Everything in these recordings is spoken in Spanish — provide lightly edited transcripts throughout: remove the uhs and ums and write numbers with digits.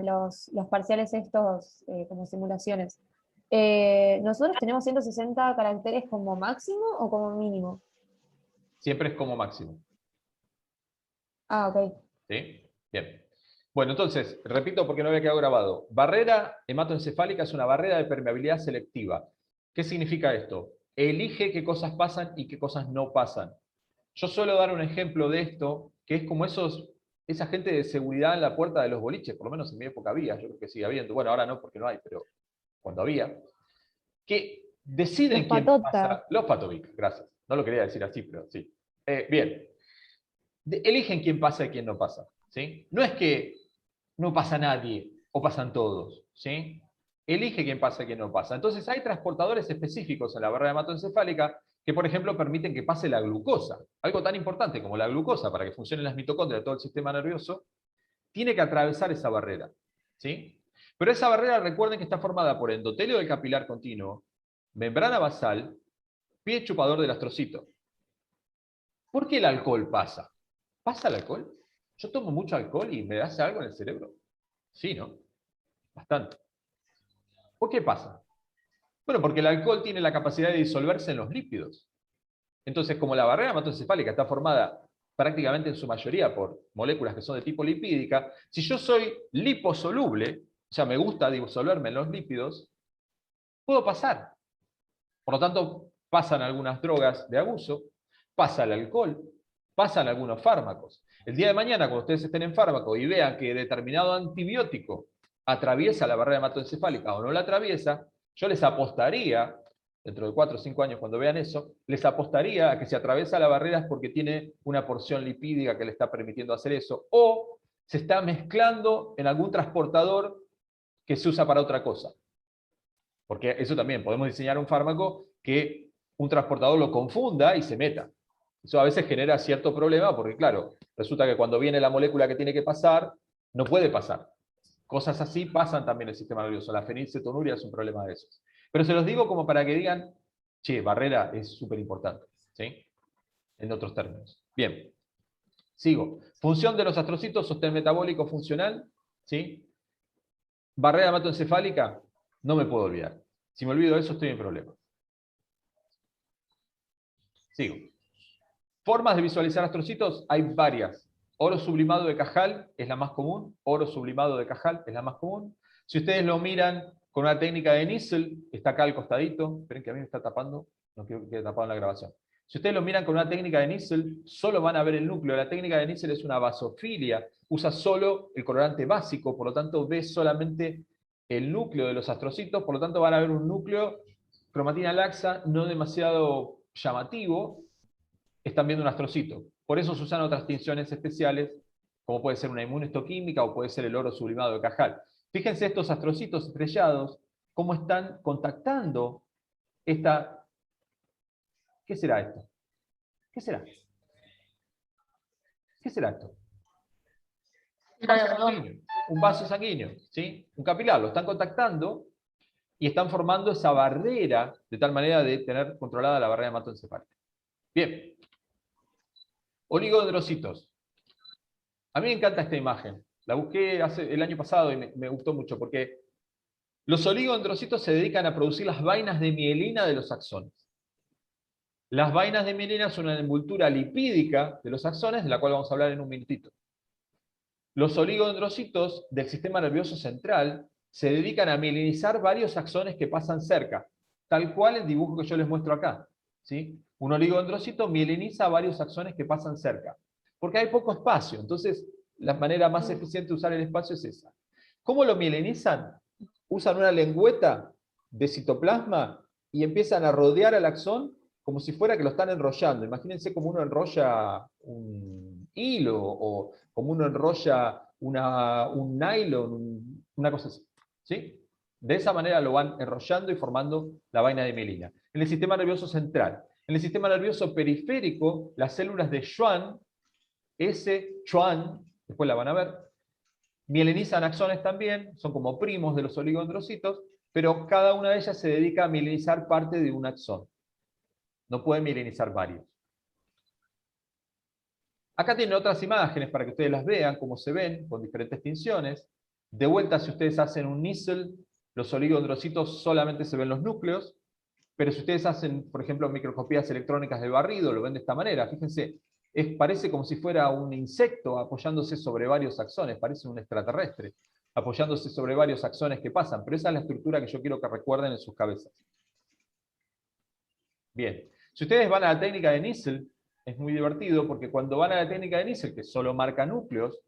los parciales estos como simulaciones. ¿Nosotros tenemos 160 caracteres como máximo o como mínimo? Siempre es como máximo. Ah, ok. ¿Sí? Bien. Bueno, entonces, repito porque no había quedado grabado. Barrera hematoencefálica es una barrera de permeabilidad selectiva. ¿Qué significa esto? Elige qué cosas pasan y qué cosas no pasan. Yo suelo dar un ejemplo de esto, que es como esa gente de seguridad en la puerta de los boliches, por lo menos en mi época había, yo creo que sigue habiendo. Bueno, ahora no porque no hay, pero cuando había, que Los deciden quién patotas. pasa. Los patobic, gracias. No lo quería decir así, pero sí. Bien. Eligen quién pasa y quién no pasa. ¿Sí? No es que no pasa nadie o pasan todos. ¿Sí? Elige quién pasa y quién no pasa. Entonces hay transportadores específicos en la barrera hematoencefálica que, por ejemplo, permiten que pase la glucosa. Algo tan importante como la glucosa para que funcionen las mitocondrias de todo el sistema nervioso, tiene que atravesar esa barrera. ¿Sí? Pero esa barrera, recuerden que está formada por endotelio del capilar continuo, membrana basal, pie chupador del astrocito. ¿Por qué el alcohol pasa? ¿Pasa el alcohol? Yo tomo mucho alcohol y me hace algo en el cerebro. Sí, ¿no? Bastante. ¿Por qué pasa? Bueno, porque el alcohol tiene la capacidad de disolverse en los lípidos. Entonces, como la barrera hematoencefálica está formada prácticamente en su mayoría por moléculas que son de tipo lipídica, si yo soy liposoluble, o sea, me gusta disolverme en los lípidos, puedo pasar. Por lo tanto, pasan algunas drogas de abuso, pasa el alcohol, pasan algunos fármacos. El día de mañana, cuando ustedes estén en fármaco y vean que determinado antibiótico atraviesa la barrera hematoencefálica o no la atraviesa, yo les apostaría, dentro de 4 o 5 años cuando vean eso, les apostaría a que si atraviesa la barrera es porque tiene una porción lipídica que le está permitiendo hacer eso, o se está mezclando en algún transportador que se usa para otra cosa. Porque eso también, podemos diseñar un fármaco que un transportador lo confunda y se meta. Eso a veces genera cierto problema porque, claro, resulta que cuando viene la molécula que tiene que pasar, no puede pasar. Cosas así pasan también en el sistema nervioso. La fenilcetonuria es un problema de esos. Pero se los digo como para que digan, che, barrera es súper importante. ¿Sí? En otros términos. Bien. Sigo. Función de los astrocitos, sostén metabólico funcional. ¿Sí? Barrera hematoencefálica, no me puedo olvidar. Si me olvido de eso, estoy en problemas. Sigo. Formas de visualizar astrocitos hay varias. Oro sublimado de Cajal es la más común. Oro sublimado de Cajal es la más común. Si ustedes lo miran con una técnica de Nissl, está acá al costadito. Esperen que a mí me está tapando. No quiero que quede tapado en la grabación. Si ustedes lo miran con una técnica de Nissl, solo van a ver el núcleo. La técnica de Nissl es una vasofilia. Usa solo el colorante básico, por lo tanto ve solamente el núcleo de los astrocitos, por lo tanto van a ver un núcleo cromatina laxa no demasiado llamativo, están viendo un astrocito. Por eso se usan otras tinciones especiales, como puede ser una inmunohistoquímica o puede ser el oro sublimado de Cajal. Fíjense estos astrocitos estrellados, cómo están contactando esta... ¿Qué será esto? ¿Qué será? ¿Qué será esto? Un vaso sanguíneo. Un vaso sanguíneo, ¿sí? Un capilar. Lo están contactando y están formando esa barrera de tal manera de tener controlada la barrera hematoencefálica. Bien. Oligodendrocitos. A mí me encanta esta imagen. La busqué el año pasado y me gustó mucho porque los oligodendrocitos se dedican a producir las vainas de mielina de los axones. Las vainas de mielina son una envoltura lipídica de los axones, de la cual vamos a hablar en un minutito. Los oligodendrocitos del sistema nervioso central se dedican a mielinizar varios axones que pasan cerca, tal cual el dibujo que yo les muestro acá. ¿Sí? Un oligodendrocito mieliniza varios axones que pasan cerca, porque hay poco espacio, entonces la manera más eficiente de usar el espacio es esa. ¿Cómo lo mielinizan? Usan una lengüeta de citoplasma y empiezan a rodear al axón como si fuera que lo están enrollando. Imagínense como uno enrolla un hilo o como uno enrolla un nylon, una cosa así. ¿Sí? De esa manera lo van enrollando y formando la vaina de mielina. En el sistema nervioso central. En el sistema nervioso periférico, las células de Schwann, Schwann, después la van a ver, mielinizan axones también, son como primos de los oligodendrocitos, pero cada una de ellas se dedica a mielinizar parte de un axón. No pueden mielinizar varios. Acá tienen otras imágenes para que ustedes las vean, cómo se ven, con diferentes tinciones. De vuelta, si ustedes hacen un NISL, los oligodendrocitos solamente se ven los núcleos, pero si ustedes hacen, por ejemplo, microscopías electrónicas del barrido, lo ven de esta manera. Fíjense, parece como si fuera un insecto apoyándose sobre varios axones, parece un extraterrestre, apoyándose sobre varios axones que pasan, pero esa es la estructura que yo quiero que recuerden en sus cabezas. Bien, si ustedes van a la técnica de Nissl, es muy divertido porque cuando van a la técnica de Nissl, que solo marca núcleos,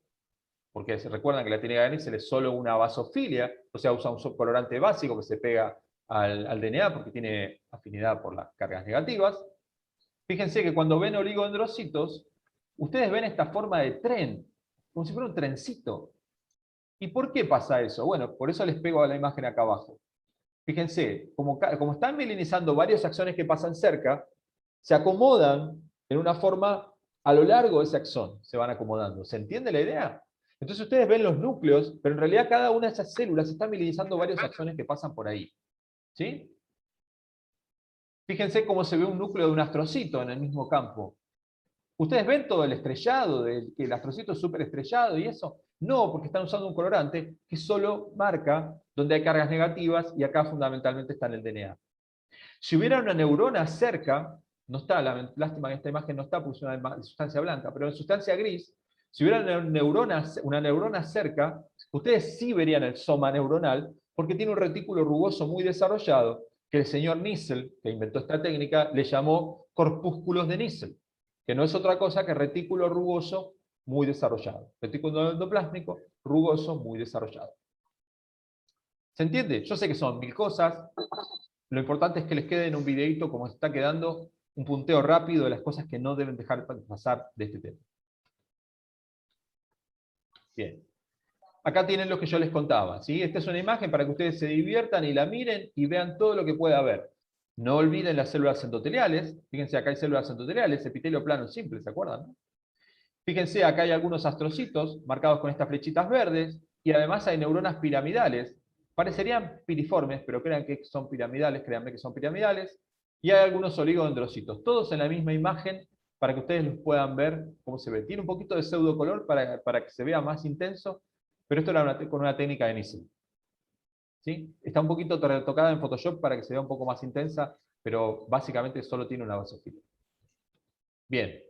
porque se recuerdan que la técnica de Nissl es solo una basofilia, o sea, usa un subcolorante básico que se pega al DNA porque tiene afinidad por las cargas negativas. Fíjense que cuando ven oligodendrocitos, ustedes ven esta forma de tren, como si fuera un trencito. ¿Y por qué pasa eso? Bueno, por eso les pego a la imagen acá abajo. Fíjense, como están mielinizando varios axones que pasan cerca, se acomodan en una forma a lo largo de ese axón, se van acomodando. ¿Se entiende la idea? Entonces ustedes ven los núcleos, pero en realidad cada una de esas células está mielinizando varios axones que pasan por ahí. ¿Sí? Fíjense cómo se ve un núcleo de un astrocito en el mismo campo. ¿Ustedes ven todo el estrellado, que el astrocito es súper estrellado y eso? No, porque están usando un colorante que solo marca donde hay cargas negativas y acá fundamentalmente está en el DNA. Si hubiera una neurona cerca, no está, lástima que esta imagen no está porque es una sustancia blanca, pero en sustancia gris, si hubiera una neurona cerca, ustedes sí verían el soma neuronal porque tiene un retículo rugoso muy desarrollado que el señor Nissl, que inventó esta técnica, le llamó corpúsculos de Nissl, que no es otra cosa que retículo rugoso muy desarrollado. Retículo endoplásmico rugoso muy desarrollado. ¿Se entiende? Yo sé que son 1000 cosas. Lo importante es que les quede en un videito, como está quedando, un punteo rápido de las cosas que no deben dejar pasar de este tema. Bien. Acá tienen lo que yo les contaba, ¿sí? Esta es una imagen para que ustedes se diviertan y la miren y vean todo lo que puede haber. No olviden las células endoteliales. Fíjense, acá hay células endoteliales, epitelio plano simple, ¿se acuerdan? Fíjense, acá hay algunos astrocitos marcados con estas flechitas verdes, y además hay neuronas piramidales. Parecerían piriformes, pero crean que son piramidales, créanme que son piramidales. Y hay algunos oligodendrocitos, todos en la misma imagen, para que ustedes los puedan ver cómo se ve. Tiene un poquito de pseudocolor para que se vea más intenso, pero esto era con una técnica de Nissl. ¿Sí? Está un poquito retocada en Photoshop para que se vea un poco más intensa, pero básicamente solo tiene una basofilia. Bien.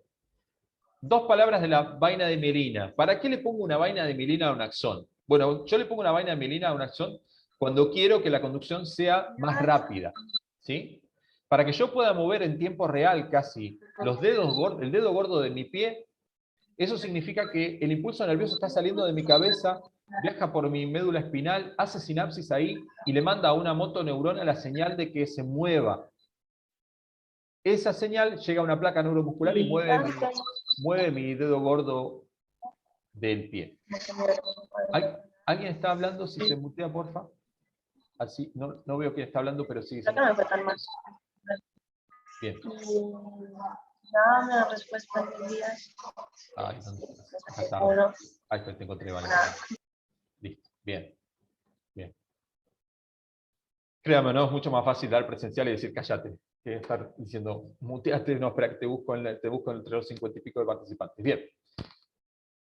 2 palabras de la vaina de mielina. ¿Para qué le pongo una vaina de mielina a un axón? Bueno, yo le pongo una vaina de mielina a un axón cuando quiero que la conducción sea más rápida. ¿Sí? Para que yo pueda mover en tiempo real casi el dedo gordo de mi pie, eso significa que el impulso nervioso está saliendo de mi cabeza, viaja por mi médula espinal, hace sinapsis ahí y le manda a una motoneurona la señal de que se mueva. Esa señal llega a una placa neuromuscular y mueve mi dedo gordo del pie. ¿Alguien está hablando? Si se mutea, porfa. Así, no veo quién está hablando, pero sí. Bien. Dame la respuesta en días. Ay, ¿dónde está? Acá está. Ahí te encontré, vale. Listo. Bien. Bien. Créame, no es mucho más fácil dar presencial y decir cállate, que estar diciendo muteate, no, espera, que te busco entre los 50 y pico de participantes. Bien.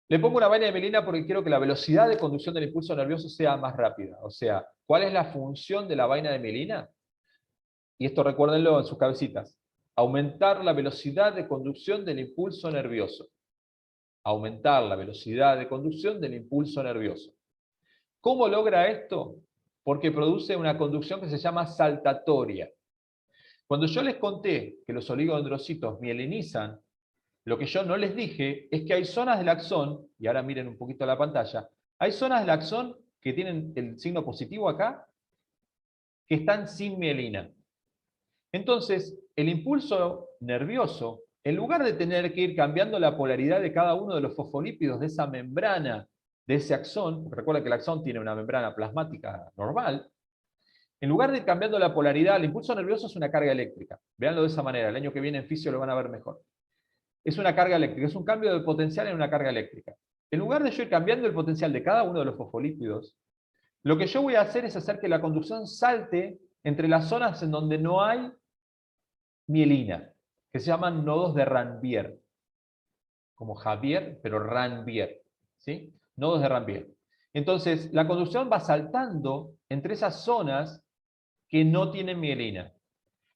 Le pongo una vaina de mielina porque quiero que la velocidad de conducción del impulso nervioso sea más rápida. O sea, ¿cuál es la función de la vaina de mielina? Y esto recuérdenlo en sus cabecitas. Aumentar la velocidad de conducción del impulso nervioso. Aumentar la velocidad de conducción del impulso nervioso. ¿Cómo logra esto? Porque produce una conducción que se llama saltatoria. Cuando yo les conté que los oligodendrocitos mielinizan, lo que yo no les dije es que hay zonas del axón, y ahora miren un poquito la pantalla, hay zonas del axón que tienen el signo positivo acá, que están sin mielina. Entonces, el impulso nervioso, en lugar de tener que ir cambiando la polaridad de cada uno de los fosfolípidos de esa membrana, de ese axón, porque recuerda que el axón tiene una membrana plasmática normal, en lugar de ir cambiando la polaridad, el impulso nervioso es una carga eléctrica. Veanlo de esa manera, el año que viene en fisio lo van a ver mejor. Es una carga eléctrica, es un cambio de potencial en una carga eléctrica. En lugar de yo ir cambiando el potencial de cada uno de los fosfolípidos, lo que yo voy a hacer es hacer que la conducción salte entre las zonas en donde no hay mielina, que se llaman nodos de Ranvier, como Javier, pero Ranvier, ¿sí? Nodos de Ranvier. Entonces, la conducción va saltando entre esas zonas que no tienen mielina.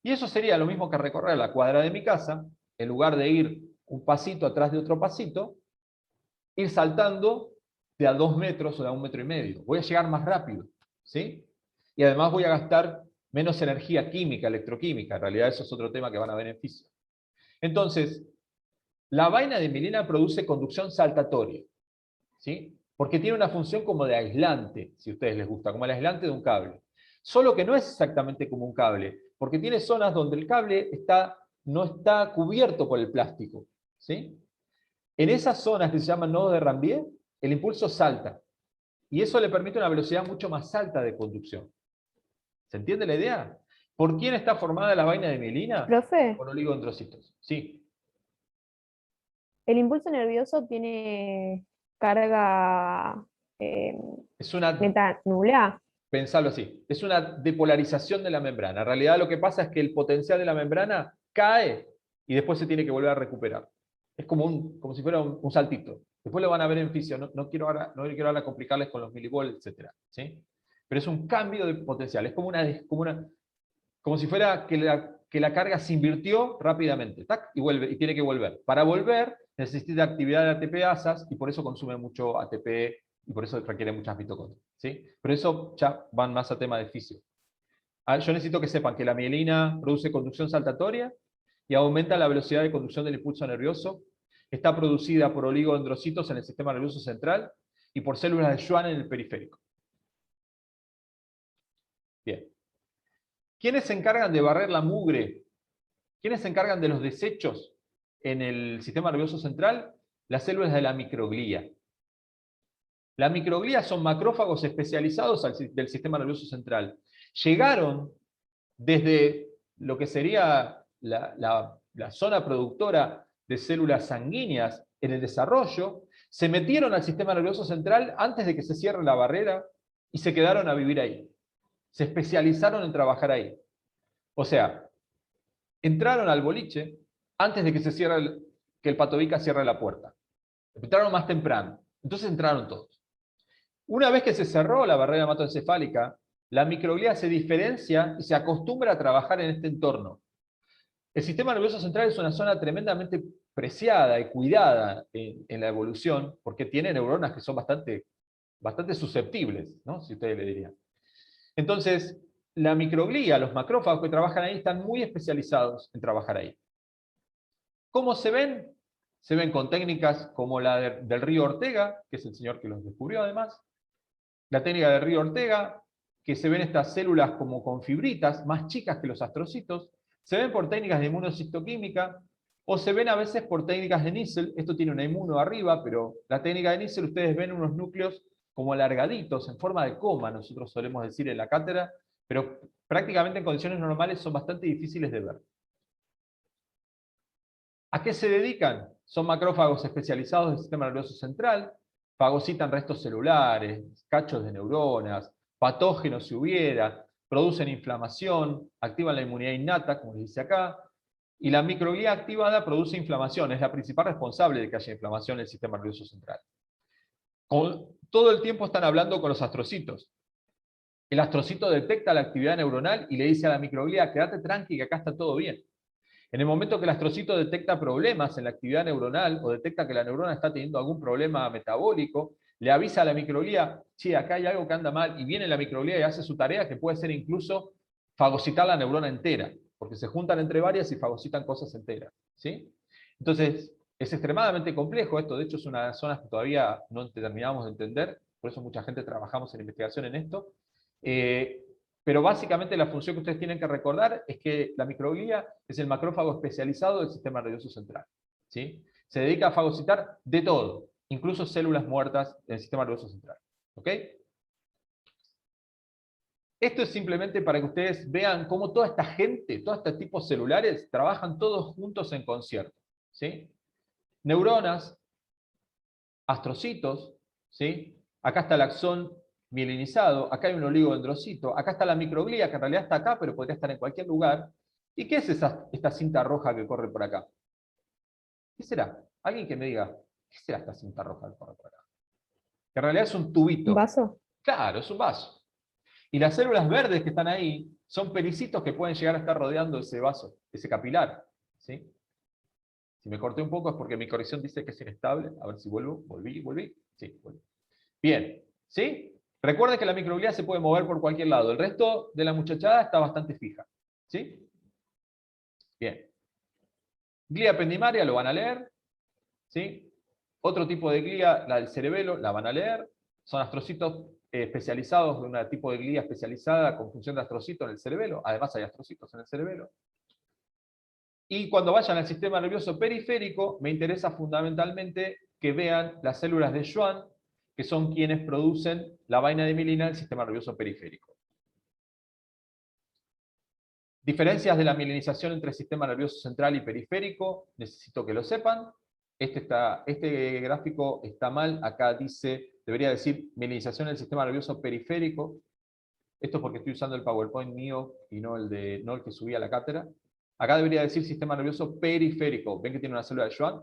Y eso sería lo mismo que recorrer la cuadra de mi casa, en lugar de ir un pasito atrás de otro pasito, ir saltando de a 2 metros o de a 1,5 metros. Voy a llegar más rápido, ¿sí? Y además voy a gastar menos energía química, electroquímica. En realidad eso es otro tema que van a ver en física. Entonces, la vaina de mielina produce conducción saltatoria, ¿sí? Porque tiene una función como de aislante, si a ustedes les gusta, como el aislante de un cable. Solo que no es exactamente como un cable, porque tiene zonas donde el cable no está cubierto por el plástico, ¿sí? En esas zonas que se llaman nodos de Rambier, el impulso salta. Y eso le permite una velocidad mucho más alta de conducción. ¿Se entiende la idea? ¿Por quién está formada la vaina de mielina? Profe, Por oligodendrocitos. Sí. el impulso nervioso tiene carga eh, Es una, neta nula. pensarlo así, es una depolarización de la membrana. En realidad lo que pasa es que el potencial de la membrana cae y después se tiene que volver a recuperar. Es como si fuera un saltito. Después lo van a ver en fisio. No quiero ahora complicarles con los milivolts, etc. ¿Sí? Pero es un cambio de potencial. Es como si fuera que la carga se invirtió rápidamente. ¡Tac! Y vuelve, y tiene que volver. Para volver necesita actividad de ATP-asas y por eso consume mucho ATP y por eso requiere muchas mitocondrias, ¿sí? Pero eso ya van más a tema de fisio. Yo necesito que sepan que la mielina produce conducción saltatoria y aumenta la velocidad de conducción del impulso nervioso. Está producida por oligodendrocitos en el sistema nervioso central y por células de Schwann en el periférico. Bien. ¿Quiénes se encargan de barrer la mugre? ¿Quiénes se encargan de los desechos en el sistema nervioso central? Las células de la microglía. Las microglías son macrófagos especializados del sistema nervioso central. Llegaron desde lo que sería la zona productora de células sanguíneas en el desarrollo, se metieron al sistema nervioso central antes de que se cierre la barrera y se quedaron a vivir ahí. Se especializaron en trabajar ahí. O sea, entraron al boliche antes de que que el patobica cierre la puerta. Entraron más temprano. Entonces entraron todos. Una vez que se cerró la barrera hematoencefálica, la microglía se diferencia y se acostumbra a trabajar en este entorno. El sistema nervioso central es una zona tremendamente preciada y cuidada en la evolución, porque tiene neuronas que son bastante susceptibles, ¿no? Si ustedes le dirían. Entonces, la microglía, los macrófagos que trabajan ahí, están muy especializados en trabajar ahí. ¿Cómo se ven? Se ven con técnicas como la del Río Ortega, que es el señor que los descubrió además, la técnica del Río Ortega, que se ven estas células como con fibritas, más chicas que los astrocitos, se ven por técnicas de inmunocistoquímica, o se ven a veces por técnicas de Nissl. Esto tiene una inmuno arriba, pero la técnica de Nissl, ustedes ven unos núcleos como alargaditos, en forma de coma, nosotros solemos decir en la cátedra, pero prácticamente en condiciones normales son bastante difíciles de ver. ¿A qué se dedican? Son macrófagos especializados del sistema nervioso central, fagocitan restos celulares, cachos de neuronas, patógenos si hubiera, producen inflamación, activan la inmunidad innata, como les dice acá, y la microglía activada produce inflamación, es la principal responsable de que haya inflamación en el sistema nervioso central. Todo el tiempo están hablando con los astrocitos. El astrocito detecta la actividad neuronal y le dice a la microglía, quédate tranqui que acá está todo bien. En el momento que el astrocito detecta problemas en la actividad neuronal o detecta que la neurona está teniendo algún problema metabólico, le avisa a la microglía, che, acá hay algo que anda mal, y viene la microglía y hace su tarea, que puede ser incluso fagocitar la neurona entera, porque se juntan entre varias y fagocitan cosas enteras, ¿sí? Entonces, es extremadamente complejo esto, de hecho es una de las zonas que todavía no terminamos de entender, por eso mucha gente trabajamos en investigación en esto. Pero básicamente la función que ustedes tienen que recordar es que la microglía es el macrófago especializado del sistema nervioso central, ¿sí? Se dedica a fagocitar de todo, incluso células muertas del sistema nervioso central. ¿Ok? Esto es simplemente para que ustedes vean cómo toda esta gente, todos estos tipos celulares, trabajan todos juntos en concierto, ¿sí? Neuronas, astrocitos, ¿sí? Acá está el axón mielinizado, acá hay un oligodendrocito, acá está la microglía, que en realidad está acá, pero podría estar en cualquier lugar. ¿Y qué es esta cinta roja que corre por acá? ¿Qué será? Alguien que me diga, ¿qué será esta cinta roja que corre por acá? que en realidad es un tubito. ¿Un vaso? Claro, es un vaso. Y las células verdes que están ahí son pericitos que pueden llegar a estar rodeando ese vaso, ese capilar. ¿Sí? Si me corté un poco es porque mi corrección dice que es inestable. A ver si vuelvo. Volví. Sí, vuelvo. Bien. ¿Sí? Recuerden que la microglía se puede mover por cualquier lado. El resto de la muchachada está bastante fija. ¿Sí? Bien. Glía ependimaria lo van a leer. ¿Sí? Otro tipo de glía, la del cerebelo, la van a leer. Son astrocitos especializados de un tipo de glía especializada con función de astrocito en el cerebelo. Además hay astrocitos en el cerebelo. Y cuando vayan al sistema nervioso periférico, me interesa fundamentalmente que vean las células de Schwann, que son quienes producen la vaina de mielina del sistema nervioso periférico. Diferencias de la mielinización entre sistema nervioso central y periférico, necesito que lo sepan. Este gráfico está mal, acá debería decir mielinización del sistema nervioso periférico. Esto es porque estoy usando el PowerPoint mío y no el que subí a la cátedra. Acá debería decir sistema nervioso periférico. ¿Ven que tiene una célula de Schwann?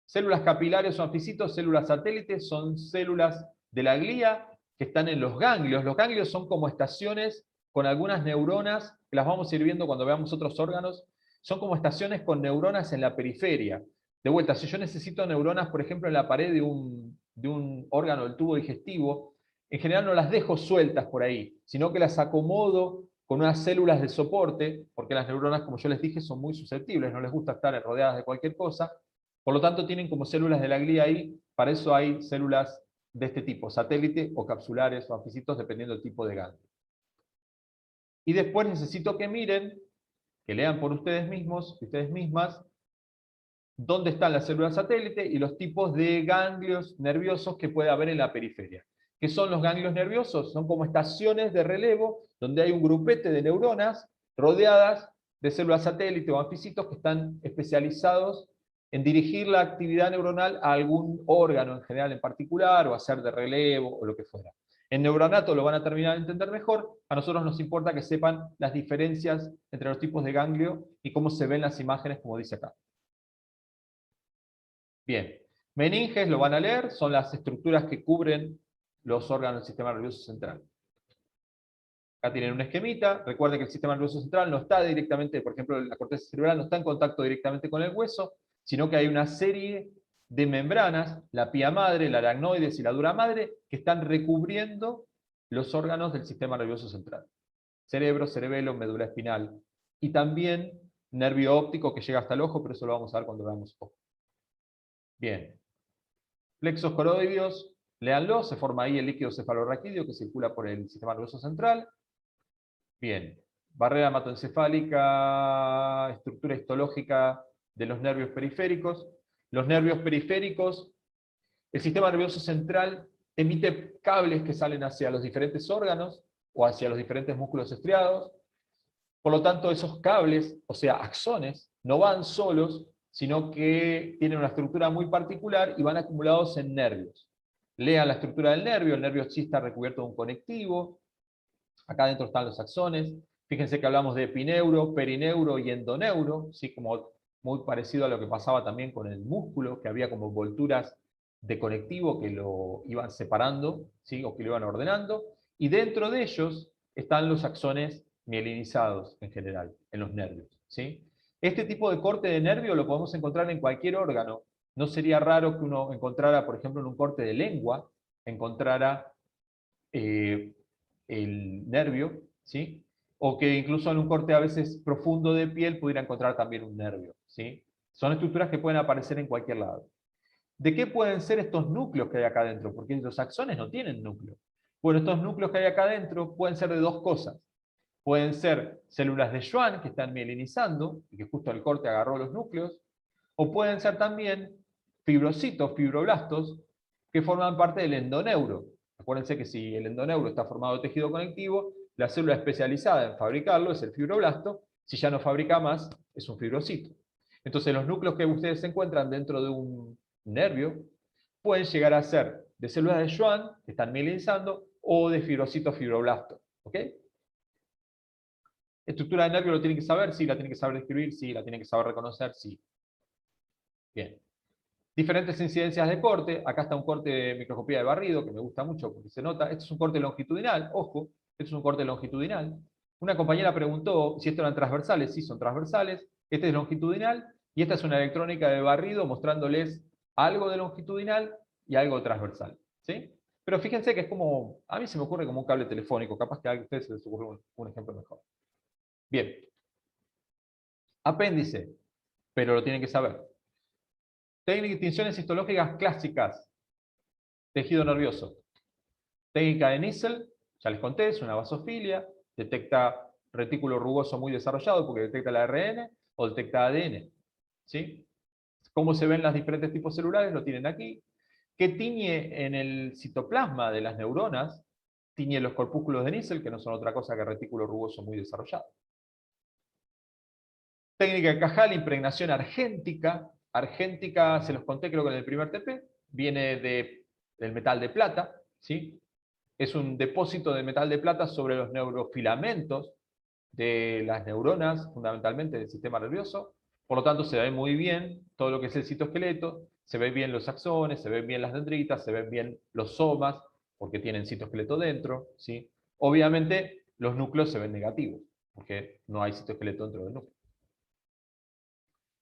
Células capilares o anficitos, células satélites, son células de la glía que están en los ganglios. Los ganglios son como estaciones con algunas neuronas, que las vamos a ir viendo cuando veamos otros órganos. Son como estaciones con neuronas en la periferia. De vuelta, si yo necesito neuronas, por ejemplo, en la pared de un órgano del tubo digestivo, en general no las dejo sueltas por ahí, sino que las acomodo con unas células de soporte, porque las neuronas, como yo les dije, son muy susceptibles, no les gusta estar rodeadas de cualquier cosa. Por lo tanto, tienen como células de la glía ahí, para eso hay células de este tipo, satélite o capsulares o anficitos, dependiendo del tipo de ganglio. Y después necesito que miren, que lean por ustedes mismos y ustedes mismas, dónde están las células satélite y los tipos de ganglios nerviosos que puede haber en la periferia. ¿Qué son los ganglios nerviosos? Son como estaciones de relevo donde hay un grupete de neuronas rodeadas de células satélite o anficitos que están especializados en dirigir la actividad neuronal a algún órgano en general en particular, o hacer de relevo, o lo que fuera. En neuronato lo van a terminar de entender mejor, a nosotros nos importa que sepan las diferencias entre los tipos de ganglio y cómo se ven las imágenes, como dice acá. Bien, meninges lo van a leer, son las estructuras que cubren los órganos del sistema nervioso central. Acá tienen un esquemita, recuerden que el sistema nervioso central no está directamente, por ejemplo, la corteza cerebral no está en contacto directamente con el hueso, sino que hay una serie de membranas, la pía madre, la aracnoides y la dura madre, que están recubriendo los órganos del sistema nervioso central. Cerebro, cerebelo, médula espinal, y también nervio óptico que llega hasta el ojo, pero eso lo vamos a ver cuando veamos ojo. Bien. Plexos coroideos, léanlo, se forma ahí el líquido cefalorraquídeo que circula por el sistema nervioso central. Bien. Barrera hematoencefálica, estructura histológica de los nervios periféricos. Los nervios periféricos, el sistema nervioso central emite cables que salen hacia los diferentes órganos o hacia los diferentes músculos estriados. Por lo tanto, esos cables, o sea, axones, no van solos, sino que tienen una estructura muy particular y van acumulados en nervios. Lean la estructura del nervio, el nervio sí está recubierto de un conectivo, acá adentro están los axones, fíjense que hablamos de epineuro, perineuro y endoneuro, ¿sí? Como muy parecido a lo que pasaba también con el músculo, que había como envolturas de conectivo que lo iban separando, ¿sí? O que lo iban ordenando, y dentro de ellos están los axones mielinizados en general, en los nervios, ¿sí? Este tipo de corte de nervio lo podemos encontrar en cualquier órgano. No sería raro que uno encontrara, por ejemplo, en un corte de lengua, encontrara el nervio, ¿sí? O que incluso en un corte a veces profundo de piel pudiera encontrar también un nervio, ¿sí? Son estructuras que pueden aparecer en cualquier lado. ¿De qué pueden ser estos núcleos que hay acá adentro? Porque los axones no tienen núcleo. Bueno, estos núcleos que hay acá adentro pueden ser de dos cosas. Pueden ser células de Schwann que están mielinizando, y que justo el corte agarró los núcleos, o pueden ser también fibrocitos, fibroblastos, que forman parte del endoneuro. Acuérdense que si el endoneuro está formado de tejido conectivo, la célula especializada en fabricarlo es el fibroblasto, si ya no fabrica más, es un fibrocito. Entonces los núcleos que ustedes se encuentran dentro de un nervio pueden llegar a ser de células de Schwann, que están mielinizando, o de fibrocitos fibroblastos. ¿Ok? ¿Estructura de nervio lo tienen que saber? Sí. ¿La tienen que saber describir? Sí. ¿La tienen que saber reconocer? Sí. Bien. Diferentes incidencias de corte. Acá está un corte de microscopía de barrido, que me gusta mucho porque se nota. Este es un corte longitudinal, ojo, este es un corte longitudinal. Una compañera preguntó si estos eran transversales. Sí, son transversales. Este es longitudinal, y esta es una electrónica de barrido mostrándoles algo de longitudinal y algo de transversal. ¿Sí? Pero fíjense que es como, a mí se me ocurre como un cable telefónico, capaz que a ustedes se les ocurre un ejemplo mejor. Bien. Apéndice, pero lo tienen que saber. Tinciones histológicas clásicas. Tejido nervioso. Técnica de Nissl, ya les conté, es una basofilia, detecta retículo rugoso muy desarrollado porque detecta el ARN o detecta ADN. ¿Sí? ¿Cómo se ven los diferentes tipos celulares? Lo tienen aquí. ¿Qué tiñe en el citoplasma de las neuronas? Tiñe los corpúsculos de Nissl, que no son otra cosa que retículo rugoso muy desarrollado. Técnica de Cajal, impregnación argéntica. Argéntica, se los conté creo que en el primer TP, viene del metal de plata, ¿sí? Es un depósito de metal de plata sobre los neurofilamentos de las neuronas, fundamentalmente del sistema nervioso. Por lo tanto, se ve muy bien todo lo que es el citoesqueleto, se ven bien los axones, se ven bien las dendritas, se ven bien los somas, porque tienen citoesqueleto dentro, ¿sí? Obviamente, los núcleos se ven negativos, porque no hay citoesqueleto dentro del núcleo.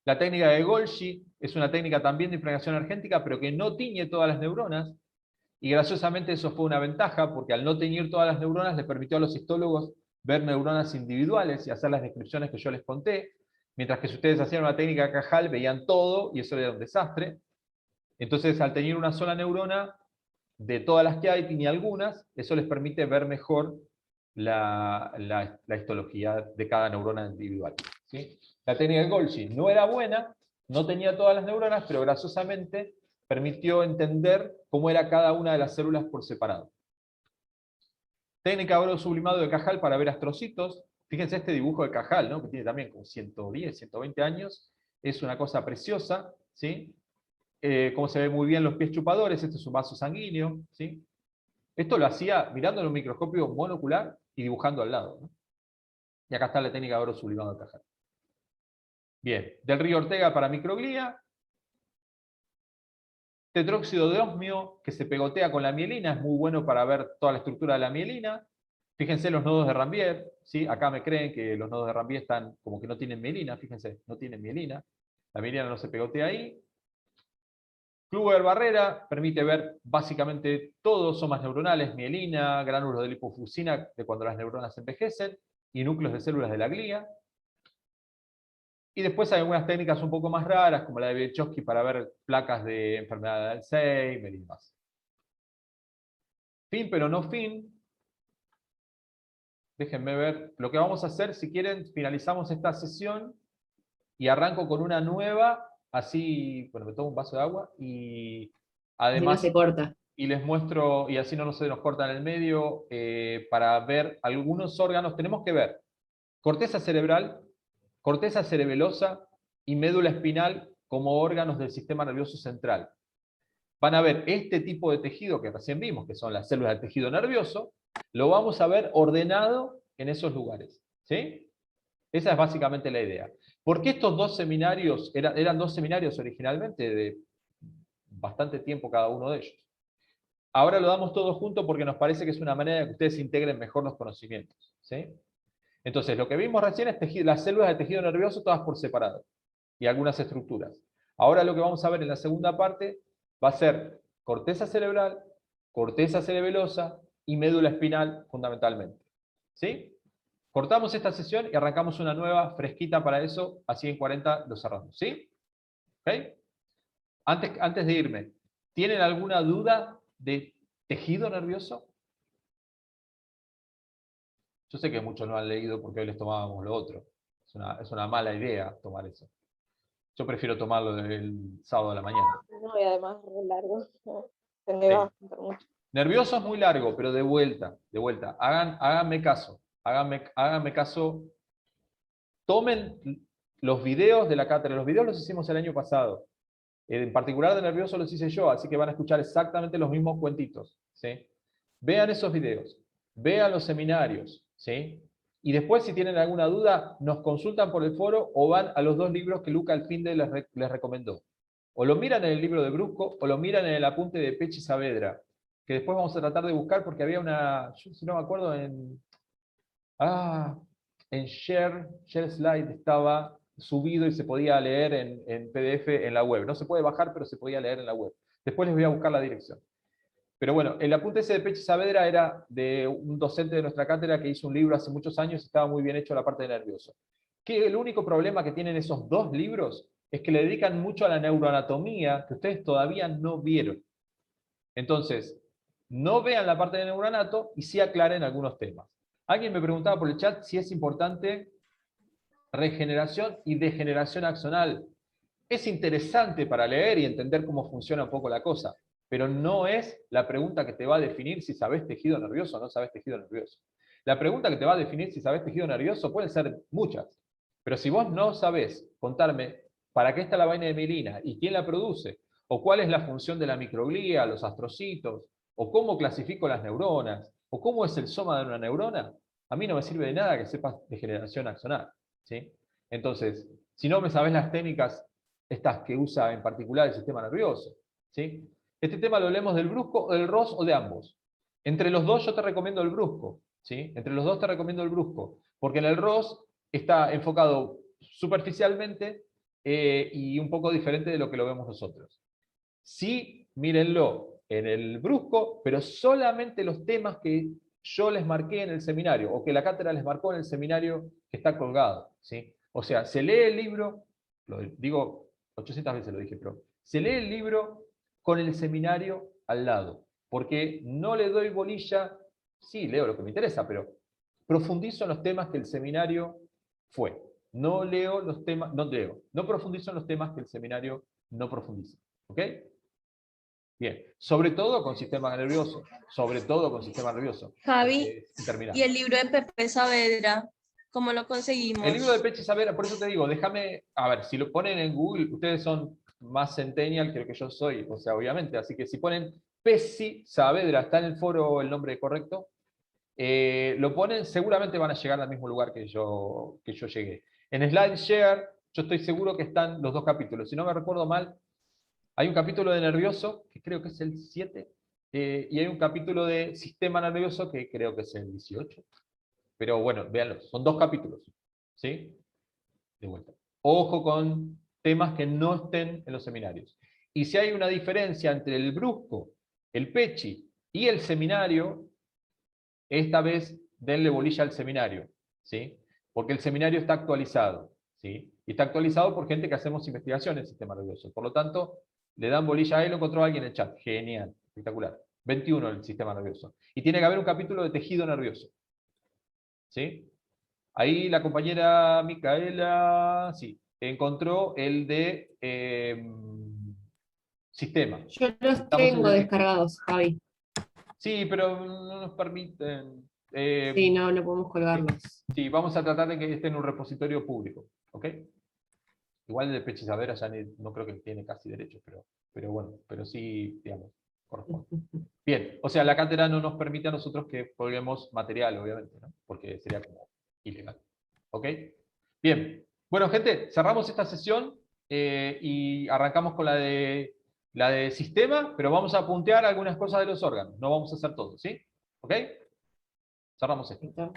La técnica de Golgi es una técnica también de impregnación argéntica, pero que no tiñe todas las neuronas, y graciosamente eso fue una ventaja, porque al no teñir todas las neuronas le permitió a los histólogos ver neuronas individuales y hacer las descripciones que yo les conté, mientras que si ustedes hacían una técnica Cajal veían todo y eso era un desastre. Entonces, al teñir una sola neurona, de todas las que hay, tiñe algunas, eso les permite ver mejor la histología de cada neurona individual. ¿Sí? La técnica de Golgi no era buena, no tenía todas las neuronas, pero graciosamente permitió entender cómo era cada una de las células por separado. Técnica de oro sublimado de Cajal para ver astrocitos. Fíjense este dibujo de Cajal, ¿no? Que tiene también como 110, 120 años. Es una cosa preciosa, ¿sí? Como se ve muy bien los pies chupadores, este es un vaso sanguíneo, ¿sí? Esto lo hacía mirando en un microscopio monocular y dibujando al lado, ¿no? Y acá está la técnica de oro sublimado de Cajal. Bien, del Río Ortega para microglía. Tetróxido de osmio, que se pegotea con la mielina, es muy bueno para ver toda la estructura de la mielina. Fíjense los nodos de Rambier, ¿sí? Acá me creen que los nodos de Rambier están como que no tienen mielina, fíjense, no tienen mielina. La mielina no se pegotea ahí. Kluwer-Barrera permite ver básicamente todos somas neuronales, mielina, gránulos de lipofuscina de cuando las neuronas envejecen, y núcleos de células de la glía. Y después hay algunas técnicas un poco más raras, como la de Biechowski para ver placas de enfermedad de Alzheimer y demás. Fin, pero no fin. Déjenme ver. Lo que vamos a hacer, si quieren, finalizamos esta sesión y arranco con una nueva. Así, bueno, me tomo un vaso de agua y Si no además, se corta. y les muestro, y así no se nos corta en el medio, para ver algunos órganos. Tenemos que ver corteza cerebral, corteza cerebelosa y médula espinal como órganos del sistema nervioso central. Van a ver este tipo de tejido que recién vimos, que son las células del tejido nervioso, lo vamos a ver ordenado en esos lugares. ¿Sí? Esa es básicamente la idea. ¿Por qué estos dos seminarios, eran dos seminarios originalmente, de bastante tiempo cada uno de ellos? Ahora lo damos todo junto porque nos parece que es una manera de que ustedes integren mejor los conocimientos. ¿Sí? Entonces, lo que vimos recién es las células del tejido nervioso todas por separado, y algunas estructuras. Ahora lo que vamos a ver en la segunda parte va a ser corteza cerebral, corteza cerebelosa y médula espinal fundamentalmente. ¿Sí? Cortamos esta sesión y arrancamos una nueva fresquita para eso, así en 40 lo cerramos. ¿Sí? ¿Okay? Antes de irme, ¿tienen alguna duda de tejido nervioso? Yo sé que muchos no han leído porque hoy les tomábamos lo otro. Es una mala idea tomar eso. Yo prefiero tomarlo del sábado a la mañana. No, y además es largo. Sí. Nervioso es muy largo, pero de vuelta. Háganme caso. Háganme caso. Tomen los videos de la cátedra. Los videos los hicimos el año pasado. En particular de nervioso los hice yo, así que van a escuchar exactamente los mismos cuentitos. ¿Sí? Vean esos videos. Vean los seminarios. ¿Sí? Y después, si tienen alguna duda, nos consultan por el foro o van a los dos libros que Luca Alfinde les recomendó. O lo miran en el libro de Brusco, o lo miran en el apunte de Pechi Saavedra, que después vamos a tratar de buscar porque había una, yo si no me acuerdo, en Share Slide estaba subido y se podía leer en PDF en la web. No se puede bajar, pero se podía leer en la web. Después les voy a buscar la dirección. Pero bueno, el apunte ese de Pechi Saavedra era de un docente de nuestra cátedra que hizo un libro hace muchos años y estaba muy bien hecho la parte de nervioso. Que el único problema que tienen esos dos libros es que le dedican mucho a la neuroanatomía que ustedes todavía no vieron. Entonces, no vean la parte de neuroanato y sí aclaren algunos temas. Alguien me preguntaba por el chat si es importante regeneración y degeneración axonal. Es interesante para leer y entender cómo funciona un poco la cosa, pero no es la pregunta que te va a definir si sabes tejido nervioso o no sabes tejido nervioso. La pregunta que te va a definir si sabes tejido nervioso pueden ser muchas, pero si vos no sabés contarme para qué está la vaina de mielina y quién la produce, o cuál es la función de la microglía, los astrocitos, o cómo clasifico las neuronas, o cómo es el soma de una neurona, a mí no me sirve de nada que sepas degeneración axonal, ¿sí? Entonces, si no me sabés las técnicas estas que usa en particular el sistema nervioso, ¿sí? Este tema lo leemos del Brusco, o del Ross o de ambos. Entre los dos yo te recomiendo el Brusco, ¿sí? Entre los dos te recomiendo el Brusco, porque en el Ross está enfocado superficialmente y un poco diferente de lo que lo vemos nosotros. Sí, mírenlo en el Brusco, pero solamente los temas que yo les marqué en el seminario, o que la cátedra les marcó en el seminario que está colgado, ¿sí? O sea, se lee el libro, lo digo 800 veces lo dije, pero se lee el libro con el seminario al lado, porque no le doy bolilla, sí, leo lo que me interesa, pero profundizo en los temas que el seminario fue. No leo los temas, no profundizo en los temas que el seminario no profundiza. ¿Ok? Bien, sobre todo con sistema nervioso, sobre todo con sistema nervioso. Javi, y el libro de Pepe Saavedra, ¿cómo lo conseguimos? El libro de Pechi Saavedra, por eso te digo, déjame, a ver, si lo ponen en Google, ustedes son más centennial que lo que yo soy, o sea, obviamente, así que si ponen Pechi Saavedra, está en el foro el nombre correcto, lo ponen, seguramente van a llegar al mismo lugar que yo llegué. En SlideShare, yo estoy seguro que están los dos capítulos, si no me recuerdo mal, hay un capítulo de nervioso, que creo que es el 7, y hay un capítulo de sistema nervioso, que creo que es el 18. Pero bueno, véanlo, son dos capítulos. ¿Sí? De vuelta. Ojo con temas que no estén en los seminarios. Y si hay una diferencia entre el Brusco, el Pechi y el seminario, esta vez denle bolilla al seminario. ¿Sí? Porque el seminario está actualizado. ¿Sí? Y está actualizado por gente que hacemos investigación en el sistema nervioso. Por lo tanto, le dan bolilla a él, lo encontró alguien en el chat. Genial, espectacular. 21 el sistema nervioso. Y tiene que haber un capítulo de tejido nervioso. ¿Sí? Ahí la compañera Micaela, sí, encontró el de sistema. Yo los tengo descargados, Javi. Sí, pero no nos permiten. Sí, no podemos colgarlos. Sí, vamos a tratar de que esté en un repositorio público. ¿Ok? Igual el de Pechi Saavedra ya no creo que tiene casi derechos, pero bueno, pero sí, digamos, corresponde. Bien, o sea, la cátedra no nos permite a nosotros que colguemos material, obviamente, ¿no? Porque sería como ilegal. ¿Ok? Bien. Bueno, gente, cerramos esta sesión y arrancamos con la de sistema, pero vamos a puntear algunas cosas de los órganos. No vamos a hacer todo, ¿sí? ¿Ok? Cerramos esto.